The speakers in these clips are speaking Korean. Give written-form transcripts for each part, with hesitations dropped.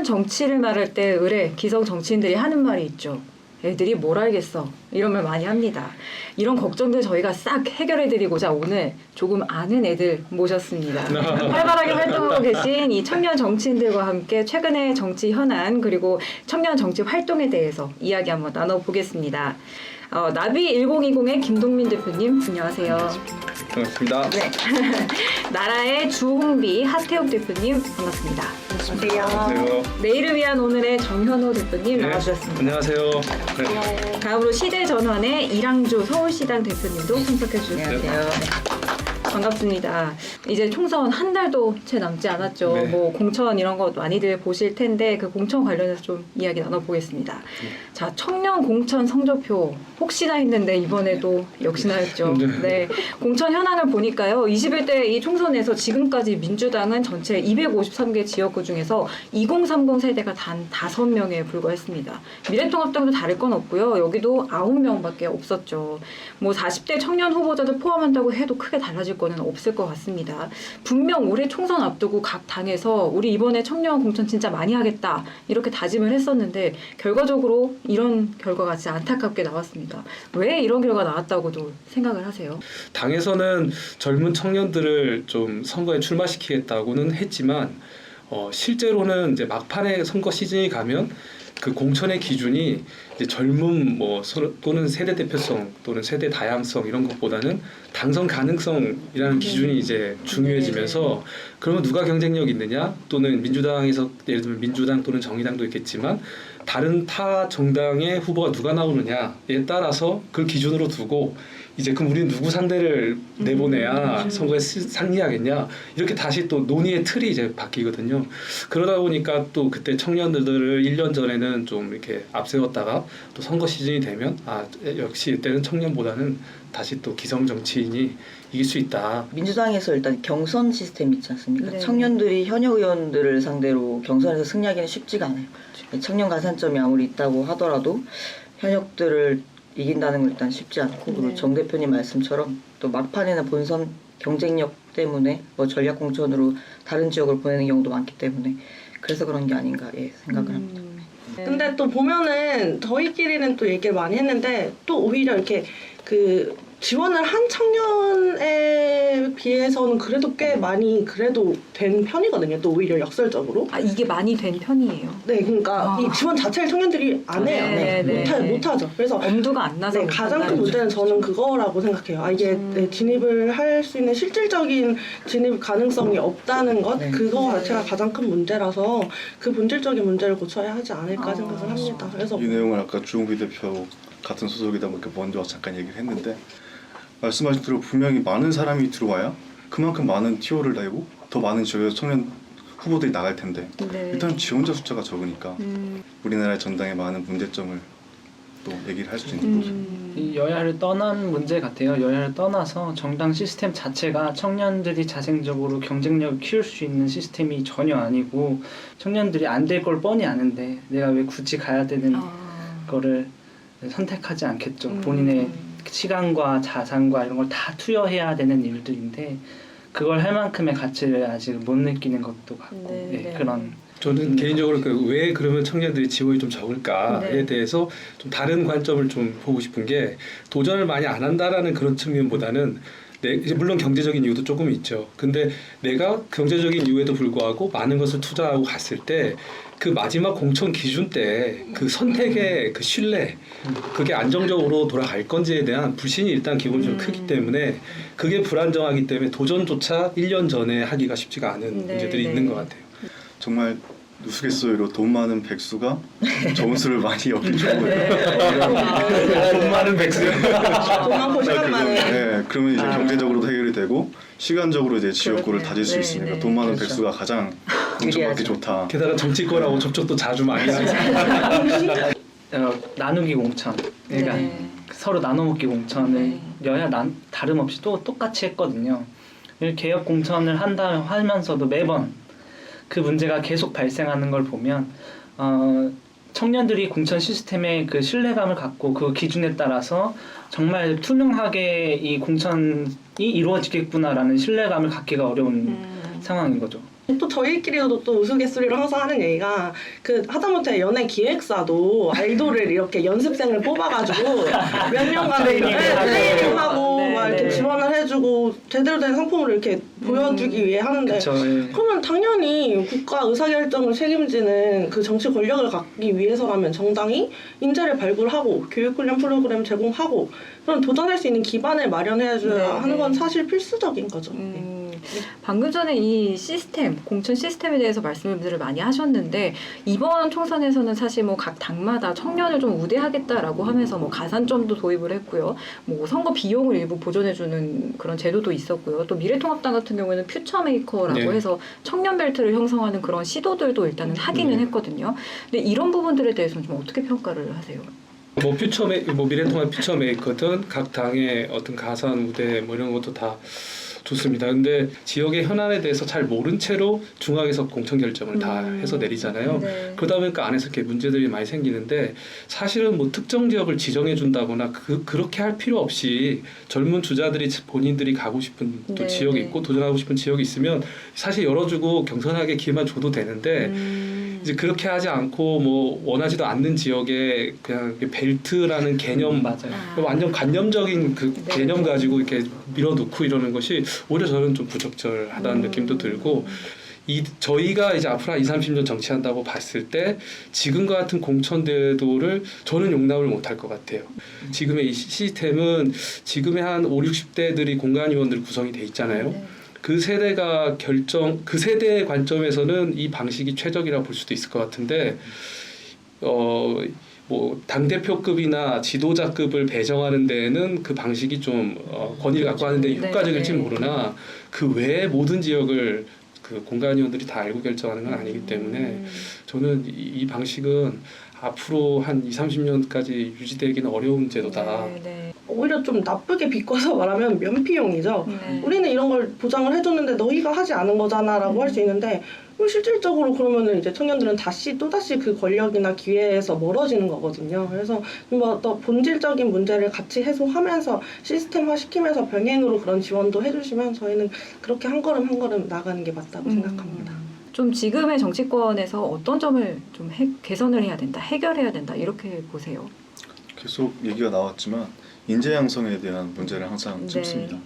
청년 정치를 말할 때 의뢰 기성 정치인들이 하는 말이 있죠. 애들이 뭘 알겠어. 이런 말 많이 합니다. 이런 걱정들 저희가 싹 해결해드리고자 오늘 조금 아는 애들 모셨습니다. 활발하게 활동하고 계신 이 청년 정치인들과 함께 최근의 정치 현안 그리고 청년 정치 활동에 대해서 이야기 한번 나눠보겠습니다. 나비 1020의 김동민 대표님 안녕하세요. 반갑습니다. 네. 나라의 주홍비 하태욱 대표님 반갑습니다. 안녕하세요. 내일을 위한 오늘의 정현호 대표님 나와주셨습니다. 안녕하세요. 네. 다음으로 시대전환의 이랑주 서울시당 대표님도 참석해 주셨습니다. 네. 반갑습니다. 이제 총선 한 달도 채 남지 않았죠. 네. 뭐 공천 이런 거 많이들 보실 텐데 그 공천 관련해서 좀 이야기 나눠보겠습니다. 자, 청년 공천 성적표 혹시나 했는데 이번에도 역시나였죠. 네. 공천 현황을 보니까요. 21대 이 총선에서 지금까지 민주당은 전체 253개 지역구 중에서 2030 세대가 단 5명에 불과했습니다. 미래통합당도 다를 건 없고요. 여기도 9명밖에 없었죠. 뭐 40대 청년 후보자들 포함한다고 해도 크게 달라질 거는 없을 것 같습니다. 분명 올해 총선 앞두고 각 당에서 우리 이번에 청년 공천 진짜 많이 하겠다 이렇게 다짐을 했었는데 결과적으로 이런 결과가 진짜 안타깝게 나왔습니다. 왜 이런 결과가 나왔다고도 생각을 하세요? 당에서는 젊은 청년들을 좀 선거에 출마시키겠다고는 했지만 실제로는 이제 막판에 선거 시즌이 가면 그 공천의 기준이 이제 젊음 또는 세대 대표성 또는 세대 다양성 이런 것보다는 당선 가능성이라는 기준이 이제 중요해지면서 그러면 누가 경쟁력 있느냐 또는 민주당에서 예를 들면 민주당 또는 정의당도 있겠지만 다른 타 정당의 후보가 누가 나오느냐에 따라서 그걸 기준으로 두고 이제 그럼 우리는 누구 상대를 내보내야 선거에 상리하겠냐 이렇게 다시 또 논의의 틀이 이제 바뀌거든요. 그러다 보니까 또 그때 청년들을 1년 전에는 좀 이렇게 앞세웠다가 또 선거 시즌이 되면 역시 이때는 청년보다는 다시 또 기성 정치인이 이길 수 있다. 민주당에서 일단 경선 시스템 있지 않습니까? 네. 청년들이 현역 의원들을 상대로 경선에서 승리하기는 쉽지가 않아요. 청년 가산점이 아무리 있다고 하더라도 현역들을 이긴다는 건 일단 쉽지 않고 그리고 정 대표님 말씀처럼 또 막판에는 본선 경쟁력 때문에 뭐 전략 공천으로 다른 지역을 보내는 경우도 많기 때문에 그래서 그런 게 아닌가 생각을 합니다. 근데 또 보면은 저희끼리는 또 얘기를 많이 했는데 또 오히려 이렇게 그 지원을 한 청년에 비해서는 그래도 꽤 많이 그래도 된 편이거든요. 또 오히려 역설적으로. 이게 많이 된 편이에요. 네, 그러니까 이 지원 자체를 청년들이 안 해요. 못하죠. 그래서 엄두가 안 나서 가장 큰 문제는 저는 그거라고 생각해요. 이게 진입을 할 수 있는 실질적인 진입 가능성이 없다는 것, 그거 자체가 가장 큰 문제라서 그 본질적인 문제를 고쳐야 하지 않을까 생각을 합니다. 그래서 이 내용을 아까 주홍비 대표 같은 소속이다 보니까 먼저 잠깐 얘기를 했는데 말씀하신 대로 분명히 많은 사람이 들어와야 그만큼 많은 티오를 내고 더 많은 지역에서 청년 후보들이 나갈 텐데 일단 지원자 숫자가 적으니까 우리나라의 전당에 많은 문제점을 또 얘기를 할 수 있는 거죠. 이 여야를 떠난 문제 같아요. 여야를 떠나서 정당 시스템 자체가 청년들이 자생적으로 경쟁력을 키울 수 있는 시스템이 전혀 아니고 청년들이 안 될 걸 뻔히 아는데 내가 왜 굳이 가야 되는 거를 선택하지 않겠죠. 본인의 시간과 자산과 이런 걸 다 투여해야 되는 일들인데 그걸 할 만큼의 가치를 아직 못 느끼는 것도 같고 그런 저는 개인적으로 왜 그러면 청년들이 지원이 좀 적을까에 대해서 좀 다른 관점을 좀 보고 싶은 게 도전을 많이 안 한다라는 그런 측면보다는 이제 물론 경제적인 이유도 조금 있죠. 근데 내가 경제적인 이유에도 불구하고 많은 것을 투자하고 갔을 때 그 마지막 공천 기준 때 그 선택의 그 신뢰 그게 안정적으로 돌아갈 건지에 대한 불신이 일단 기본적으로 크기 때문에 그게 불안정하기 때문에 도전조차 1년 전에 하기가 쉽지가 않은 문제들이 있는 것 같아요. 정말 우스갯소리로 돈 많은 백수가 좋은 수를 많이 얻기 좋은 거예요. 돈 많은 백수. 돈 많고 시간 많은. 그러면 이제 경제적으로도 해결이 되고 시간적으로 이제 지역구를 다질 수 있으니까 돈 많은 백수가 가장 공천받기 좋다. 게다가 정치권하고 접촉도 자주 많이 하죠. 나누기 공천, 그러니까 서로 나눠먹기 공천을 여야 다름없이 또 똑같이 했거든요. 개혁 공천을 하면서도 매번 그 문제가 계속 발생하는 걸 보면 청년들이 공천 시스템에 그 신뢰감을 갖고 그 기준에 따라서 정말 투명하게 이 공천이 이루어지겠구나라는 신뢰감을 갖기가 어려운 상황인 거죠. 또 저희끼리도 또 우스갯소리로 항상 하는 얘기가 그 하다못해 연예 기획사도 아이돌을 이렇게 연습생을 뽑아가지고 몇 년간 트레이닝하고 네, 막 이렇게 네. 지원을 해주고 제대로 된 상품을 이렇게 보여주기 위해 하는데 그쵸, 예. 그러면 당연히 국가 의사결정을 책임지는 그 정치 권력을 갖기 위해서라면 정당이 인재를 발굴하고 교육훈련 프로그램 제공하고 그런 도전할 수 있는 기반을 마련해줘야 네, 하는 건 네. 사실 필수적인 거죠. 방금 전에 이 시스템, 공천 시스템에 대해서 말씀들을 많이 하셨는데 이번 총선에서는 사실 뭐 각 당마다 청년을 좀 우대하겠다라고 하면서 뭐 가산점도 도입을 했고요. 뭐 선거 비용을 일부 보존해주는 그런 제도도 있었고요. 또 미래통합당 같은 경우에는 퓨처메이커라고 네. 해서 청년 벨트를 형성하는 그런 시도들도 일단은 하기는 했거든요. 근데 이런 부분들에 대해서는 좀 어떻게 평가를 하세요? 뭐 미래통합 퓨처메이커든 각 당의 어떤 가산 우대 뭐 이런 것도 다 좋습니다. 근데 지역의 현안에 대해서 잘 모른 채로 중앙에서 공천 결정을 다 해서 내리잖아요. 네. 그러다 보니까 안에서 이렇게 문제들이 많이 생기는데 사실은 뭐 특정 지역을 지정해 준다거나 그렇게 할 필요 없이 젊은 주자들이 본인들이 가고 싶은 또 네, 지역이 네. 있고 도전하고 싶은 지역이 있으면 사실 열어주고 경선하게 기회만 줘도 되는데 이제 그렇게 하지 않고 뭐 원하지도 않는 지역에 그냥 벨트라는 개념 맞아요. 완전 관념적인 그 네. 개념 가지고 이렇게 밀어놓고 이러는 것이 오히려 저는 좀 부적절하다는 느낌도 들고 저희가 이제 앞으로 20-30년 정치한다고 봤을 때 지금과 같은 공천 제도를 저는 용납을 못할 것 같아요. 지금의 이 시스템은 지금의 한 50-60대들이 공간위원들 구성이 돼 있잖아요. 네. 그 세대가 그 세대의 관점에서는 이 방식이 최적이라고 볼 수도 있을 것 같은데 뭐 당대표급이나 지도자급을 배정하는 데에는 그 방식이 좀 권위를 갖고 하는 데 네, 효과적일지 네. 모르나 그 외의 모든 지역을 그 공간위원들이 다 알고 결정하는 건 아니기 때문에 저는 이 방식은 앞으로 한 20-30년까지 유지되기는 어려운 제도다. 네, 네. 오히려 좀 나쁘게 비꼬아서 말하면 면피용이죠. 네. 우리는 이런 걸 보장을 해줬는데 너희가 하지 않은 거잖아라고 할 수 있는데 실질적으로 그러면은 이제 청년들은 또다시 그 권력이나 기회에서 멀어지는 거거든요. 그래서 뭐 더 본질적인 문제를 같이 해소하면서 시스템화 시키면서 병행으로 그런 지원도 해주시면 저희는 그렇게 한 걸음 한 걸음 나가는 게 맞다고 생각합니다. 좀 지금의 정치권에서 어떤 점을 좀 개선을 해야 된다, 해결해야 된다 이렇게 보세요. 계속 얘기가 나왔지만 인재 양성에 대한 문제를 항상 네. 짚습니다.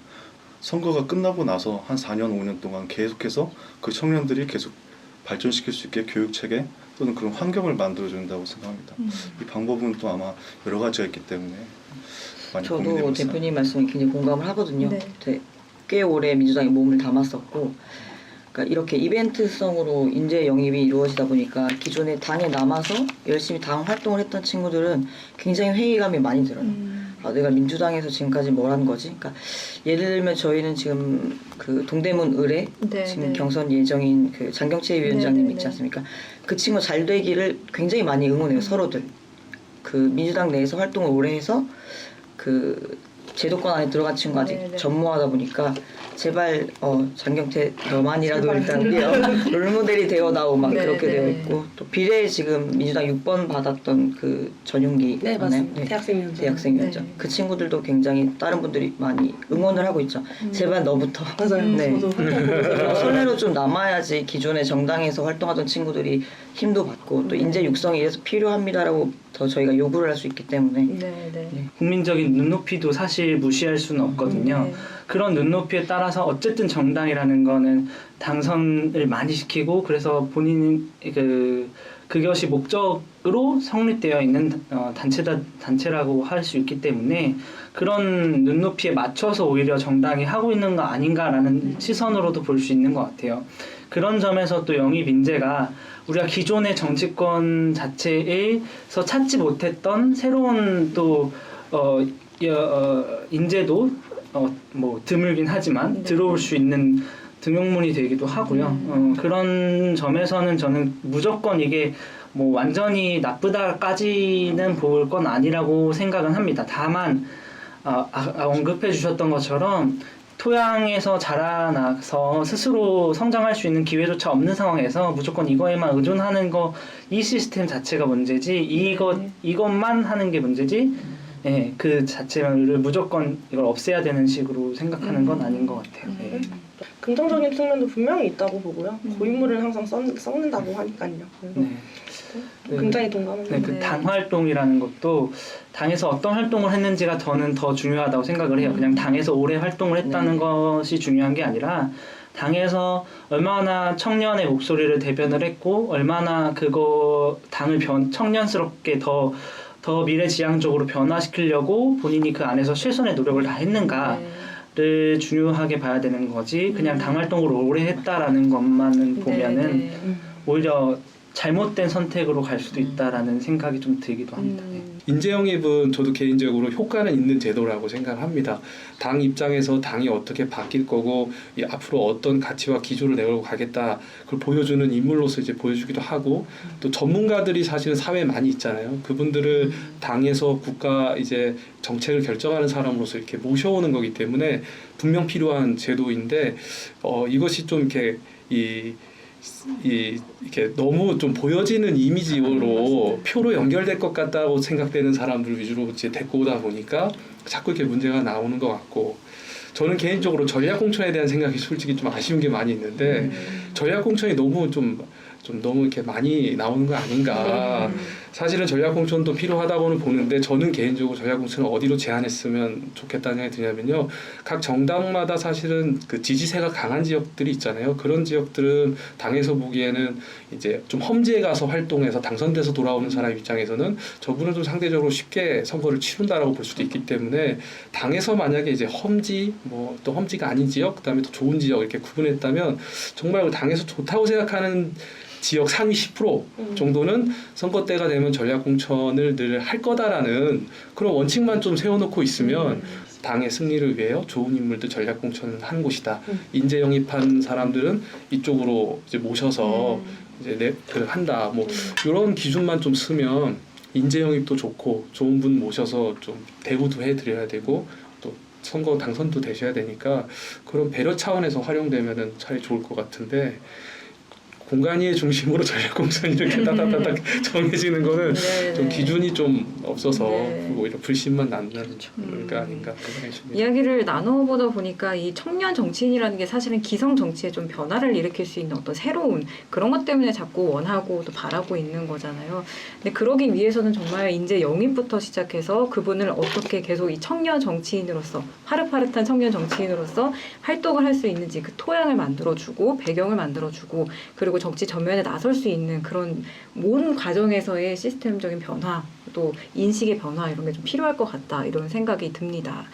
선거가 끝나고 나서 한 4년, 5년 동안 계속해서 그 청년들이 계속 발전시킬 수 있게 교육 체계 또는 그런 환경을 만들어준다고 생각합니다. 이 방법은 또 아마 여러 가지가 있기 때문에 많이 고민해보고 저도 있어요. 대표님 말씀에 굉장히 공감을 하거든요. 네. 꽤 오래 민주당에 몸을 담았었고 그러니까 이렇게 이벤트성으로 인재 영입이 이루어지다 보니까 기존에 당에 남아서 열심히 당 활동을 했던 친구들은 굉장히 회의감이 많이 들어요. 아, 내가 민주당에서 지금까지 뭘 한 거지? 그러니까 예를 들면 저희는 지금 그 동대문 의뢰 네, 지금 네. 경선 예정인 그 장경채 위원장님 네, 네, 있지 네. 않습니까? 그 친구 잘 되기를 굉장히 많이 응원해요. 서로들. 그 민주당 내에서 활동을 오래 해서 그 제도권 안에 들어간 친구가 아직 네, 네. 전무하다 보니까 제발 장경태 너만이라도 제발. 일단 우리 롤모델이 되어다오 막 네, 그렇게 네. 되어 있고 또 비례 지금 민주당 6번 받았던 그 전용기 네, 맞나요? 맞습니다. 대학생위원장. 대학생위원장. 네. 그 친구들도 굉장히 다른 분들이 많이 응원을 하고 있죠. 제발 너부터. 맞아요. 네. 저도 활동 선례로 좀 남아야지 기존의 정당에서 활동하던 친구들이 힘도 받고 또 인재 육성이 이래서 필요합니다라고 더 저희가 요구를 할 수 있기 때문에 네, 네. 국민적인 눈높이도 사실 무시할 수는 없거든요. 네. 그런 눈높이에 따라서 어쨌든 정당이라는 거는 당선을 많이 시키고 그래서 본인 그것이 목적으로 성립되어 있는 단체라고 할 수 있기 때문에 그런 눈높이에 맞춰서 오히려 정당이 하고 있는 거 아닌가라는 시선으로도 볼 수 있는 것 같아요. 그런 점에서 또 영입 인재가 우리가 기존의 정치권 자체에서 찾지 못했던 새로운 또 인재도 뭐 드물긴 하지만 네. 들어올 수 있는 등용문이 되기도 하고요. 그런 점에서는 저는 무조건 이게 뭐 완전히 나쁘다까지는 볼 건 아니라고 생각은 합니다. 다만 언급해 주셨던 것처럼 토양에서 자라나서 스스로 성장할 수 있는 기회조차 없는 상황에서 무조건 이거에만 의존하는 이 시스템 자체가 문제지 이것만 하는 게 문제지 예, 그 자체를 무조건 이걸 없애야 되는 식으로 생각하는 건 아닌 것 같아요. 예. 긍정적인 측면도 분명히 있다고 보고요. 고인물은 항상 썩는다고 하니까요. 그래서 네. 굉장히 동감합니다. 네, 그 당 활동이라는 것도 당에서 어떤 활동을 했는지가 저는 더 중요하다고 생각을 해요. 그냥 당에서 오래 활동을 했다는 네. 것이 중요한 게 아니라 당에서 얼마나 청년의 목소리를 대변을 했고 얼마나 그거 당을 청년스럽게 더 미래지향적으로 변화시키려고 본인이 그 안에서 최선의 노력을 다 했는가를 중요하게 봐야 되는 거지 그냥 당 활동을 오래 했다라는 것만은 보면은 네. 오히려 잘못된 선택으로 갈 수도 있다라는 생각이 좀 들기도 합니다. 네. 인재영입은 저도 개인적으로 효과는 있는 제도라고 생각합니다. 당 입장에서 당이 어떻게 바뀔 거고 앞으로 어떤 가치와 기조를 내걸고 가겠다 그걸 보여주는 인물로서 이제 보여주기도 하고 또 전문가들이 사실은 사회에 많이 있잖아요. 그분들을 당에서 국가 이제 정책을 결정하는 사람으로서 이렇게 모셔오는 거기 때문에 분명 필요한 제도인데 이것이 좀 이렇게 이렇게 너무 좀 보여지는 이미지로 표로 연결될 것 같다고 생각되는 사람들 위주로 이제 데리고 오다 보니까 자꾸 이렇게 문제가 나오는 것 같고 저는 개인적으로 전략공천에 대한 생각이 솔직히 좀 아쉬운 게 많이 있는데 전략공천이 너무 좀 너무 이렇게 많이 나오는 거 아닌가. 사실은 전략공천도 필요하다고는 보는데 저는 개인적으로 전략공천을 어디로 제한했으면 좋겠다는 생각이 드냐면요. 각 정당마다 사실은 그 지지세가 강한 지역들이 있잖아요. 그런 지역들은 당에서 보기에는 이제 좀 험지에 가서 활동해서 당선돼서 돌아오는 사람 입장에서는 저분은 좀 상대적으로 쉽게 선거를 치른다라고 볼 수도 있기 때문에 당에서 만약에 이제 험지 뭐 또 험지가 아닌 지역 그다음에 또 좋은 지역 이렇게 구분했다면 정말 당에서 좋다고 생각하는 지역 상위 10% 정도는 선거 때가 되면 전략공천을 늘 할 거다라는 그런 원칙만 좀 세워놓고 있으면 당의 승리를 위해 좋은 인물들 전략공천을 한 곳이다. 인재 영입한 사람들은 이쪽으로 이제 모셔서 이제 한다. 뭐 이런 기준만 좀 쓰면 인재 영입도 좋고 좋은 분 모셔서 좀 대우도 해드려야 되고 또 선거 당선도 되셔야 되니까 그런 배려 차원에서 활용되면은 차라리 좋을 것 같은데. 공간위의 중심으로 전략공천이 이렇게 따닥따닥 정해지는 거는 네, 좀 네. 기준이 좀 없어서 네. 오히려 불신만 낳는 게 아닌가 생각이 듭니다. 이야기를 나눠보다 보니까 이 청년 정치인이라는 게 사실은 기성 정치에 좀 변화를 일으킬 수 있는 어떤 새로운 그런 것 때문에 자꾸 원하고 또 바라고 있는 거잖아요. 근데 그러기 위해서는 정말 인재 영입부터 시작해서 그분을 어떻게 계속 이 청년 정치인으로서 파릇파릇한 청년 정치인으로서 활동을 할 수 있는지 그 토양을 만들어주고 배경을 만들어주고 그리고 정치 전면에 나설 수 있는 그런 모든 과정에서의 시스템적인 변화 또 인식의 변화 이런 게 좀 필요할 것 같다 이런 생각이 듭니다.